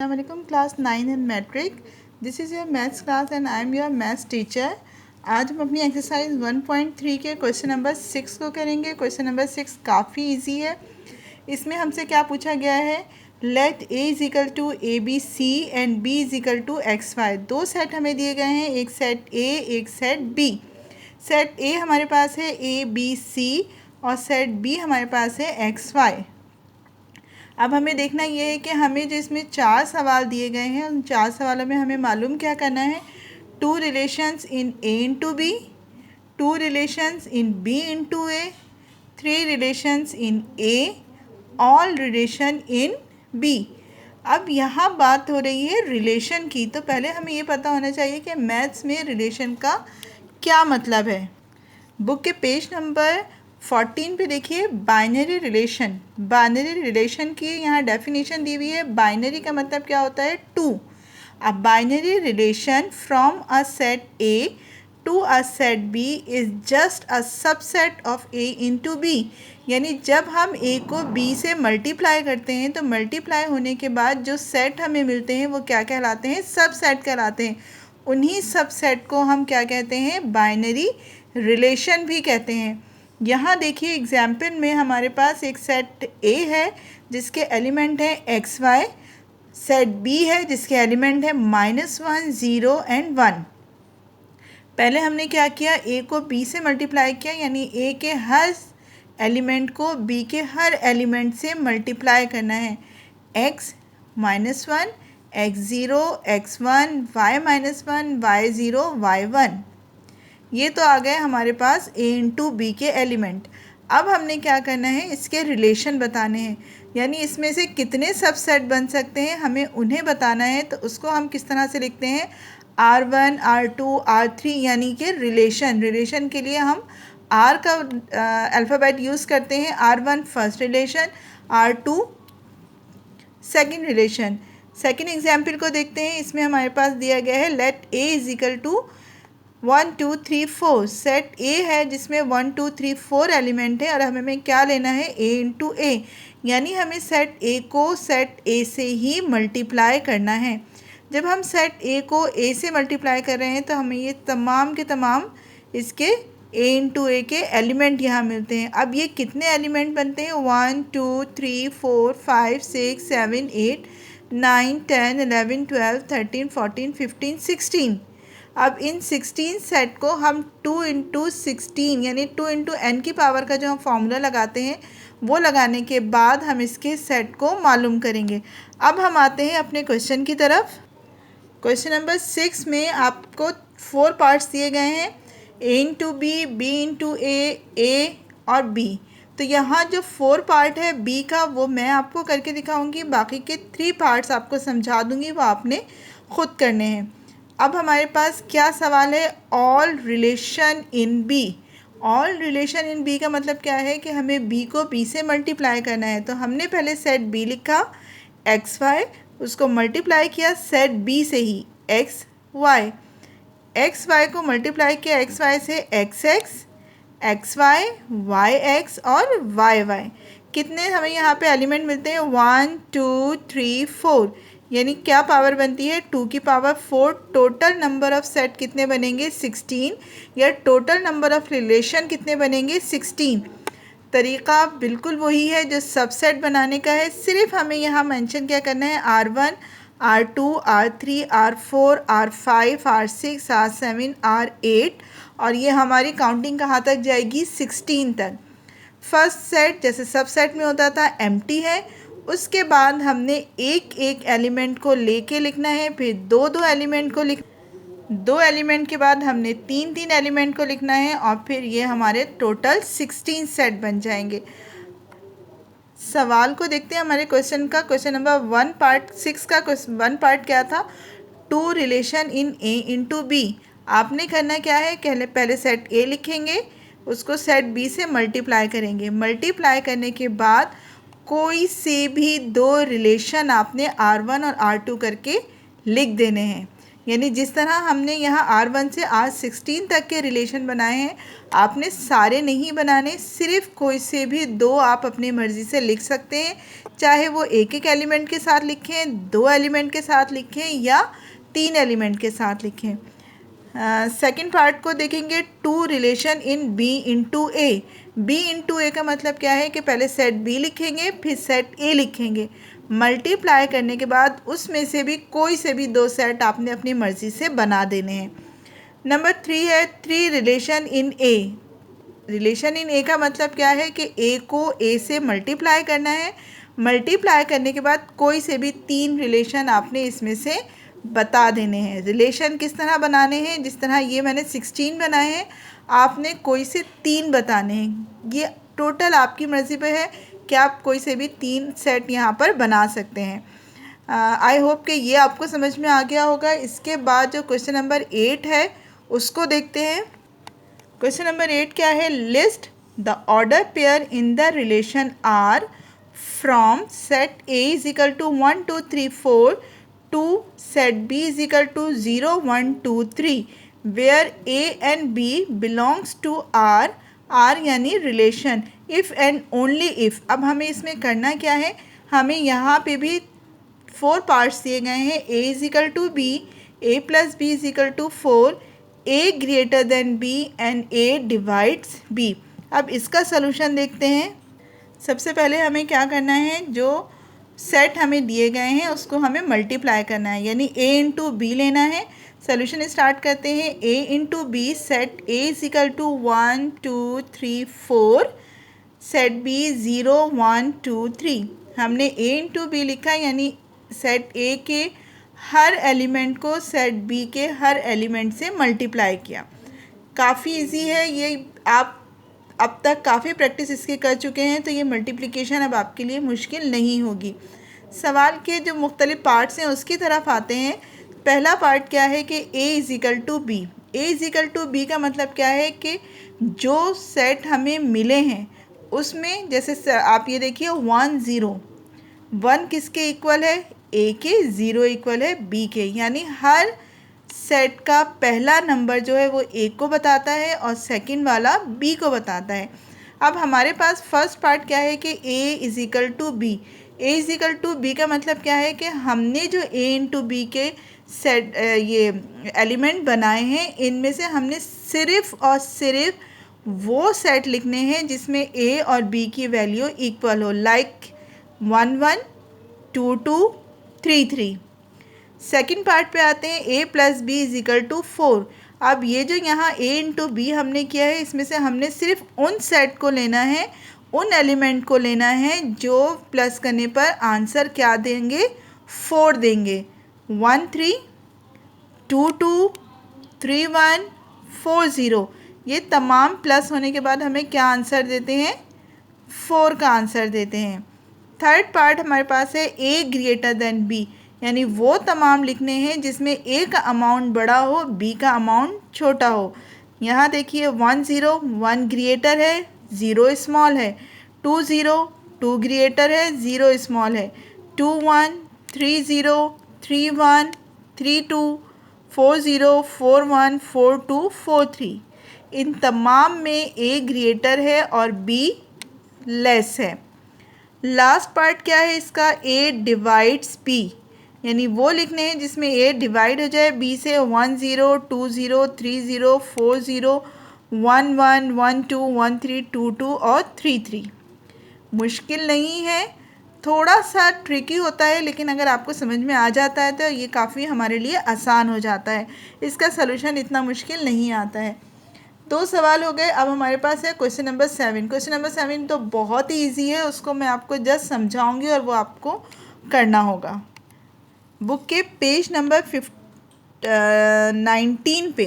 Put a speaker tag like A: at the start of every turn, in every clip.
A: Assalamualaikum class 9 in matric. This is your maths class and I am your maths teacher. आज हम अपनी exercise 1.3 के question number 6 को करेंगे। क्वेश्चन नंबर 6 काफ़ी इजी है। इसमें हमसे क्या पूछा गया है, let A is equal to A B C and B is equal to X Y. दो सेट हमें दिए गए हैं, एक सेट ए एक सेट बी। सेट ए हमारे पास है ए बी सी और सेट बी हमारे पास है एक्स वाई। अब हमें देखना ये है कि हमें जो इसमें 4 सवाल दिए गए हैं, उन 4 सवालों में हमें मालूम क्या करना है। 2 relations in A into B, 2 relations in B into A, 3 relations in A, all relation in B. अब यहाँ बात हो रही है रिलेशन की, तो पहले हमें ये पता होना चाहिए कि मैथ्स में रिलेशन का क्या मतलब है। बुक के पेज नंबर 14 पे देखिए, बाइनरी रिलेशन। बाइनरी रिलेशन की यहाँ डेफिनेशन दी हुई है। बाइनरी का मतलब क्या होता है, 2। A binary relation from a set A to a set B is just a subset of A into B. यानी जब हम ए को बी से मल्टीप्लाई करते हैं तो मल्टीप्लाई होने के बाद जो सेट हमें मिलते हैं वो क्या कहलाते हैं, सबसेट कहलाते हैं। उन्हीं सबसेट को हम क्या कहते हैं, बाइनरी रिलेशन भी कहते हैं। यहाँ देखिए एग्जाम्पल में हमारे पास एक सेट ए है जिसके एलिमेंट हैं एक्स वाई, सेट बी है जिसके एलिमेंट है -1 0 एंड 1। पहले हमने क्या किया, ए को बी से मल्टीप्लाई किया, यानी ए के हर एलिमेंट को बी के हर एलिमेंट से मल्टीप्लाई करना है। x -1 x0 x1 y -1 y0 y1। ये तो आ गए हमारे पास ए इंटू बी के एलिमेंट। अब हमने क्या करना है, इसके रिलेशन बताने हैं, यानी इसमें से कितने सबसेट बन सकते हैं हमें उन्हें बताना है। तो उसको हम किस तरह से लिखते हैं, R1 R2 R3, यानी कि रिलेशन के लिए हम R का अल्फ़ाबेट यूज़ करते हैं। R1 first relation, R2 second relation. Second example को देखते हैं। इसमें हमारे पास दिया गया है let A is equal to 1 2 3 4। Set A है जिसमें 1 2 3 4 एलिमेंट है और हमें क्या लेना है, ए इंटू ए, यानी हमें सेट ए को सेट ए से ही मल्टीप्लाई करना है। जब हम सेट ए को ए से मल्टीप्लाई कर रहे हैं तो हमें ये तमाम के तमाम इसके ए इंटू ए के एलिमेंट यहाँ मिलते हैं। अब ये कितने एलिमेंट बनते हैं, 1 2 3 4 5 6 7 8 9 10 11 12 13 14 15 16। अब इन 16 सेट को हम 2 इंटू 16 यानी 2 इंटू एन की पावर का जो हम फॉर्मूला लगाते हैं वो लगाने के बाद हम इसके सेट को मालूम करेंगे। अब हम आते हैं अपने क्वेश्चन की तरफ। क्वेश्चन नंबर 6 में आपको 4 पार्ट्स दिए गए हैं, ए इंटू बी, बी इंटू ए और बी। तो यहाँ जो 4 पार्ट है बी का वो मैं आपको करके दिखाऊंगी, बाकी के 3 पार्ट्स आपको समझा दूंगी, वो आपने खुद करने हैं। अब हमारे पास क्या सवाल है, all relation in B. All relation in B का मतलब क्या है कि हमें बी को बी से मल्टीप्लाई करना है। तो हमने पहले सेट बी लिखा एक्स वाई, उसको मल्टीप्लाई किया सेट बी से ही एक्स वाई, एक्स वाई को मल्टीप्लाई किया एक्स वाई से X X, X Y X और वाई वाई। कितने हमें यहाँ पे एलिमेंट मिलते हैं, 1 2 3 4, यानी क्या पावर बनती है, 2 की power 4। Total number of set कितने बनेंगे, 16, या टोटल नंबर ऑफ रिलेशन कितने बनेंगे, 16। तरीक़ा बिल्कुल वही है जो सबसेट बनाने का है, सिर्फ हमें यहाँ मेंशन क्या करना है, R1 R2 R3 R4 R5 R6 R7 R8, और ये हमारी काउंटिंग कहाँ तक जाएगी, 16 तक। फर्स्ट सेट जैसे सबसेट में होता था एम्प्टी है, उसके बाद हमने एक एक एलिमेंट को लेके लिखना है, फिर दो दो एलिमेंट को दो एलिमेंट के बाद हमने तीन तीन एलिमेंट को लिखना है, और फिर ये हमारे टोटल 16 सेट बन जाएंगे। सवाल को देखते हैं हमारे क्वेश्चन का। क्वेश्चन नंबर 1 पार्ट 6 का 1 पार्ट क्या था, 2 relation in A into B. आपने करना क्या है, पहले सेट ए लिखेंगे, उसको सेट बी से मल्टीप्लाई करेंगे। मल्टीप्लाई करने के बाद कोई से भी 2 रिलेशन आपने R1 और R2 करके लिख देने हैं। यानी जिस तरह हमने यहाँ R1 से R16 तक के रिलेशन बनाए हैं, आपने सारे नहीं बनाने, सिर्फ कोई से भी दो आप अपनी मर्ज़ी से लिख सकते हैं, चाहे वो एक एक एलिमेंट के साथ लिखें, दो एलिमेंट के साथ लिखें या तीन एलिमेंट के साथ लिखें। सेकंड पार्ट को देखेंगे, two relation in B into A. B into A का मतलब क्या है कि पहले सेट B लिखेंगे फिर सेट A लिखेंगे, मल्टीप्लाई करने के बाद उसमें से भी कोई से भी दो सेट आपने अपनी मर्ज़ी से बना देने हैं। नंबर 3 है three relation in A। Relation in A का मतलब क्या है कि A को A से मल्टीप्लाई करना है, मल्टीप्लाई करने के बाद कोई से भी तीन रिलेशन आपने इसमें से बता देने हैं। रिलेशन किस तरह बनाने हैं, जिस तरह ये मैंने 16 बनाए हैं, आपने कोई से तीन बताने हैं। ये टोटल आपकी मर्ज़ी पे है कि आप कोई से भी तीन सेट यहाँ पर बना सकते हैं। आई होप कि ये आपको समझ में आ गया होगा। इसके बाद जो क्वेश्चन नंबर 8 है उसको देखते हैं। क्वेश्चन नंबर 8 क्या है, list the order pair in the relation are from set A is equal to 1 2 3 4 to set B is equal to 0 1 2 3 where A and B belongs to R यानी relation, if and only if। अब हमें इसमें करना क्या है, हमें यहाँ पे भी 4 पार्ट्स दिए गए हैं। A is equal to B, A plus B is equal to 4, A greater than B and A divides B। अब इसका सलूशन देखते हैं। सबसे पहले हमें क्या करना है, जो सेट हमें दिए गए हैं उसको हमें मल्टीप्लाई करना है, यानी A इंटू बी लेना है। सोल्यूशन स्टार्ट करते हैं। A into B, set A is equal to 1 2 3 4, set B 0 1 2 3। हमने A इंटू बी लिखा, यानी सेट A के हर एलिमेंट को सेट B के हर एलिमेंट से मल्टीप्लाई किया। काफ़ी इजी है ये, आप अब तक काफ़ी प्रैक्टिस इसकी कर चुके हैं, तो ये मल्टीप्लिकेशन अब आपके लिए मुश्किल नहीं होगी। सवाल के जो मुख्तलिफ पार्ट्स हैं उसकी तरफ आते हैं। पहला पार्ट क्या है कि A is equal to B. A is equal to B का मतलब क्या है कि जो सेट हमें मिले हैं उसमें, जैसे आप ये देखिए 1 0, 1 किसके इक्वल है, A के, 0 इक्वल है B के, यानी हर सेट का पहला नंबर जो है वो A को बताता है और सेकंड वाला B को बताता है। अब हमारे पास फर्स्ट पार्ट क्या है कि A is equal to B. A is equal to B का मतलब क्या है कि हमने जो A इंटू बी के सेट ये एलिमेंट बनाए हैं, इनमें से हमने सिर्फ़ और सिर्फ वो सेट लिखने हैं जिसमें A और B की वैल्यू इक्वल हो, लाइक 1 1 2 2 3 3। सेकेंड पार्ट पे आते हैं, A plus B is equal to 4। अब ये जो यहाँ A इंटू बी हमने किया है, इसमें से हमने सिर्फ उन सेट को लेना है, उन एलिमेंट को लेना है जो प्लस करने पर आंसर क्या देंगे, 4 देंगे। 1 3 2 2 3 1 4 0, ये तमाम प्लस होने के बाद हमें क्या आंसर देते हैं, 4 का आंसर देते हैं। थर्ड पार्ट हमारे पास है A ग्रेटर देन B, यानी वो तमाम लिखने हैं जिसमें A का अमाउंट बड़ा हो, B का अमाउंट छोटा हो। यहाँ देखिए 1 0, 1 ग्रेटर है, 0 स्मॉल है, 2 0, 2 ग्रेटर है, 0 स्मॉल है, 2 1, 3 0, 3 1, 3 2, 4 0, 4 1, 4 2, 4 3। इन तमाम में A ग्रेटर है और B लेस है। लास्ट पार्ट क्या है इसका, A डिवाइड्स B, यानी वो लिखने हैं जिसमें A डिवाइड हो जाए B से। 1 0, 2 0, 3 0, 4 0, 1 1, 1 2, 1 3, 2 2 और 3 3। मुश्किल नहीं है, थोड़ा सा ट्रिकी होता है, लेकिन अगर आपको समझ में आ जाता है तो ये काफ़ी हमारे लिए आसान हो जाता है। इसका सलूशन इतना मुश्किल नहीं आता है। 2 सवाल हो गए। अब हमारे पास है क्वेश्चन नंबर 7। क्वेश्चन नंबर 7 तो बहुत ही ईजी है, उसको मैं आपको जस्ट समझाऊंगी और वो आपको करना होगा। बुक के पेज नंबर 19 पे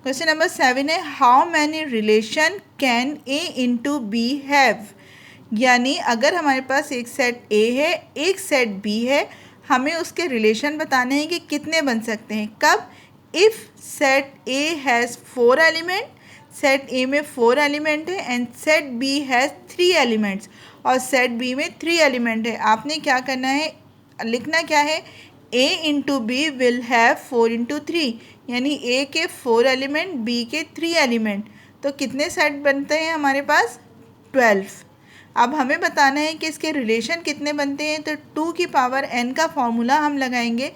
A: क्वेश्चन नंबर 7 है, how many relation can A into B have. यानी अगर हमारे पास एक सेट A है, एक सेट B है, हमें उसके रिलेशन बताने हैं कि कितने बन सकते हैं। कब, if set A has 4 element, set A में 4 एलिमेंट है, and set B has 3 elements, और सेट B में 3 एलिमेंट है। आपने क्या करना है, लिखना क्या है, A into B will have 4 into 3, यानी ए के 4 एलिमेंट, बी के 3 एलिमेंट, तो कितने सेट बनते हैं हमारे पास? 12। अब हमें बताना है कि इसके रिलेशन कितने बनते हैं, तो 2 की पावर n का फॉर्मूला हम लगाएंगे।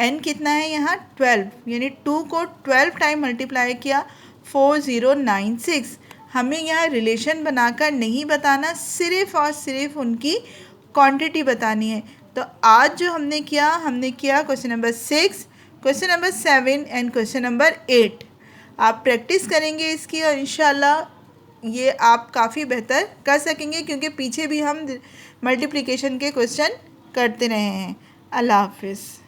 A: n कितना है यहाँ? 12, यानी 2 को 12 टाइम मल्टीप्लाई किया, 4096। हमें यहाँ रिलेशन बनाकर नहीं बताना, सिर्फ और सिर्फ उनकी क्वांटिटी बतानी है। तो आज जो हमने किया question number 6, question number 7 and question number 8। आप प्रैक्टिस करेंगे इसकी और इंशाल्लाह ये आप काफ़ी बेहतर कर सकेंगे, क्योंकि पीछे भी हम मल्टीप्लिकेशन के क्वेश्चन करते रहे हैं। अल्लाह हाफिज़।